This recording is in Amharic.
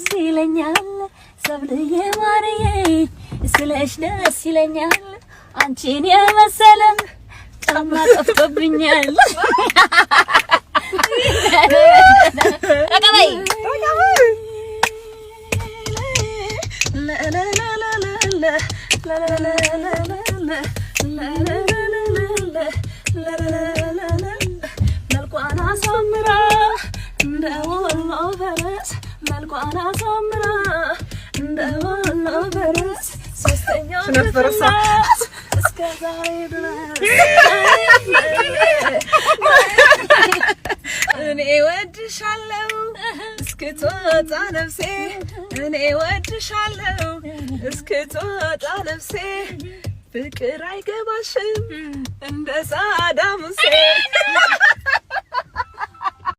ደስ ይለኛል ሰብልዬ ማርዬ ስለሽ ደስ ይለኛል አንቺን የመሰለ ጫማ ጠፍቶብኛል ተቀበይ መልኳና ሰምራ እንደወሎ ፈረስ መልኳና ሰምራ እንደወሎ ፈረስ ሶስተኛው ፈረስ እስከ ዛሬ ድረስ እኔ ወድሻለሁ እስክትወጣ ነፍሴ እኔ ወድሻለሁ እስክትወጣ ነፍሴ ፍቅር አይገባሽም እንደ ሳዳም ሁሴን